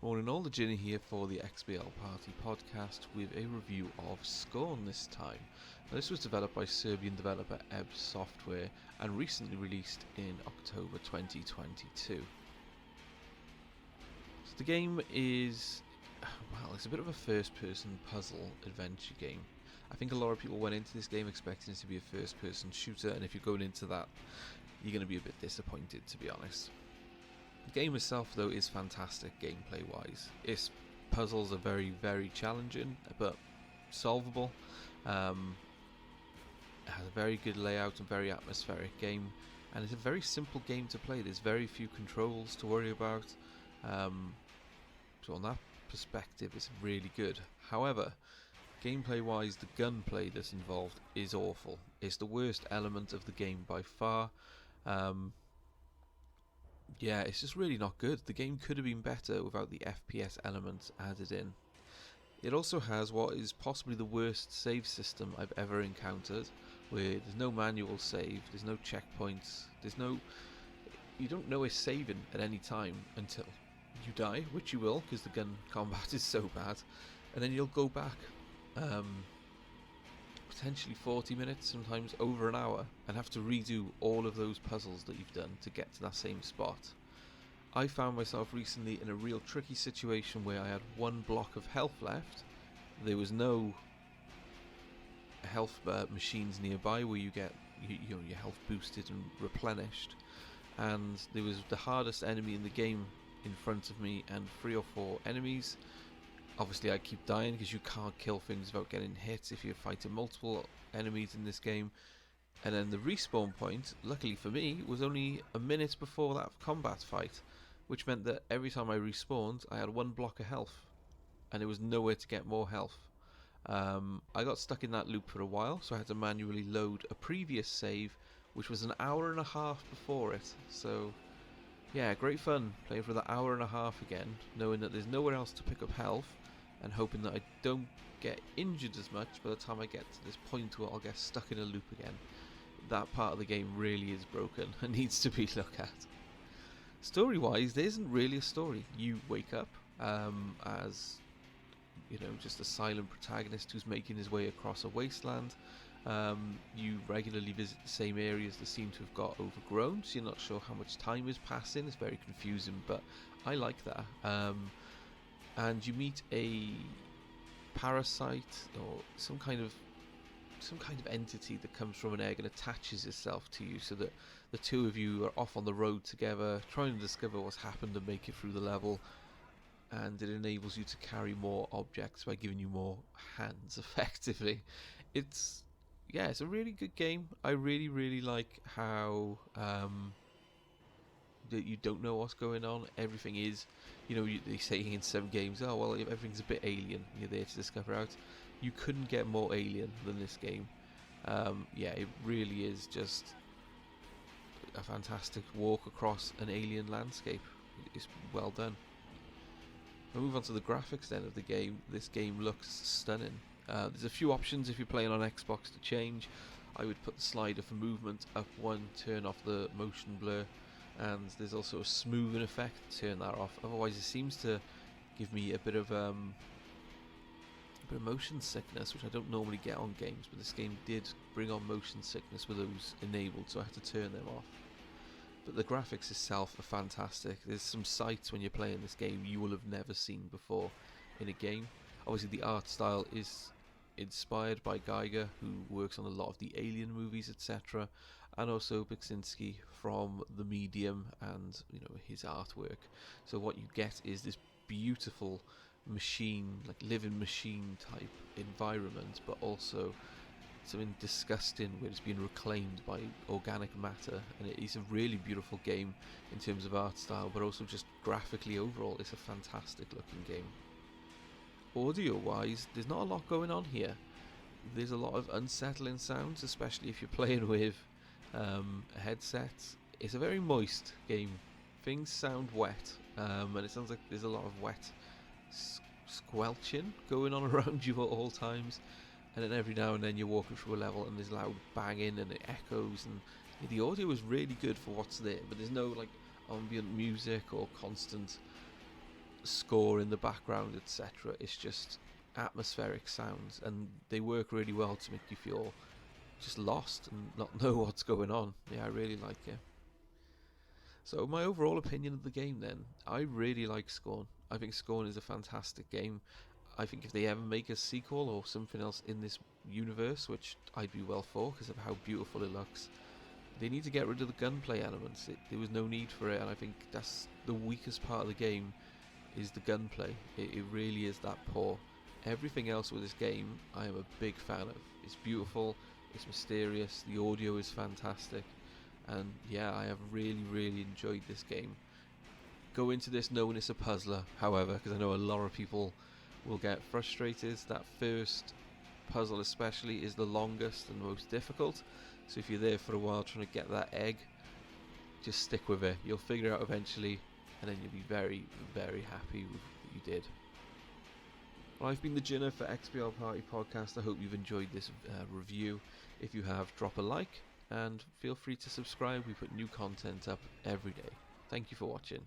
Morning all, the Ginny here for the XBL Party podcast with a review of Scorn this time. Now, this was developed by Serbian developer ENEBA Software and recently released in October 2022. So the game is, well, it's a bit of a first-person puzzle adventure game. I think a lot of people went into this game expecting it to be a first-person shooter, and if you're going into that, you're going to be a bit disappointed, to be honest. The game itself, though, is fantastic gameplay-wise. Its puzzles are very, very challenging, but solvable. It has a very good layout and very atmospheric game, and it's a very simple game to play. There's very few controls to worry about, so on that perspective, it's really good. However, gameplay-wise, the gunplay that's involved is awful. It's the worst element of the game by far. Yeah, it's just really not good. The game could have been better without the FPS elements added in. It also has what is possibly the worst save system I've ever encountered, where there's no manual save, there's no checkpoints, you don't know it's saving at any time until you die, which you will, because the gun combat is so bad, and then you'll go back potentially 40 minutes, sometimes over an hour, and have to redo all of those puzzles that you've done to get to that same spot. I found myself recently in a real tricky situation where I had one block of health left. There was no health machines nearby where you get your health boosted and replenished, and there was the hardest enemy in the game in front of me and 3 or 4 enemies. Obviously I keep dying because you can't kill things without getting hit if you're fighting multiple enemies in this game. And then the respawn point, luckily for me, was only a minute before that combat fight, which meant that every time I respawned I had one block of health and there was nowhere to get more health. I got stuck in that loop for a while, so I had to manually load a previous save which was an hour and a half before it. So yeah, great fun playing for the hour and a half again, knowing that there's nowhere else to pick up health, and hoping that I don't get injured as much by the time I get to this point where I'll get stuck in a loop again. That part of the game really is broken and needs to be looked at. Story-wise, there isn't really a story. You wake up as, just a silent protagonist who's making his way across a wasteland. You regularly visit the same areas that seem to have got overgrown, so you're not sure how much time is passing. It's very confusing, but I like that. And you meet a parasite or some kind of entity that comes from an egg and attaches itself to you, so that the two of you are off on the road together, trying to discover what's happened and make it through the level. And it enables you to carry more objects by giving you more hands, effectively. It's a really good game. I really like how that you don't know what's going on. Everything is, they say in some games, oh well, everything's a bit alien. You're there to discover out. You couldn't get more alien than this game. It really is just a fantastic walk across an alien landscape. It's well done. We'll move on to the graphics then of the game. This game looks stunning. There's a few options if you're playing on Xbox to change. I would put the slider for movement up one, turn off the motion blur, and there's also a smoothing effect, turn that off. Otherwise it seems to give me a bit of motion sickness, which I don't normally get on games, but this game did bring on motion sickness with those enabled, so I had to turn them off. But the graphics itself are fantastic. There's some sights when you're playing this game you will have never seen before in a game. Obviously the art style is inspired by Geiger, who works on a lot of the Alien movies, etc., and also Beksinski from The Medium and his artwork. So what you get is this beautiful machine, like living machine type environment, but also something disgusting where it's been reclaimed by organic matter. And it is a really beautiful game in terms of art style, but also just graphically overall it's a fantastic looking game. Audio wise, there's not a lot going on here. There's a lot of unsettling sounds, especially if you're playing with headsets. It's a very moist game. Things sound wet, and it sounds like there's a lot of wet squelching going on around you at all times. And then every now and then you're walking through a level and there's loud banging and it echoes, and the audio is really good for what's there, but there's no ambient music or constant score in the background, etc. It's just atmospheric sounds, and they work really well to make you feel just lost and not know what's going on. Yeah, I really like it. So my overall opinion of the game then, I really like Scorn. I think Scorn is a fantastic game. I think if they ever make a sequel or something else in this universe, which I'd be well for because of how beautiful it looks, they need to get rid of the gunplay elements. There was no need for it, and I think that's the weakest part of the game, is the gunplay. It really is that poor. Everything else with this game I am a big fan of. It's beautiful, it's mysterious, the audio is fantastic, and yeah, I have really enjoyed this game. Go into this knowing it's a puzzler, however, because I know a lot of people will get frustrated. That first puzzle especially is the longest and most difficult, so if you're there for a while trying to get that egg, just stick with it. You'll figure it out eventually, and then you'll be very happy with what you did. Well, I've been the Jinner for XBL Party Podcast. I hope you've enjoyed this review. If you have, drop a like, and feel free to subscribe. We put new content up every day. Thank you for watching.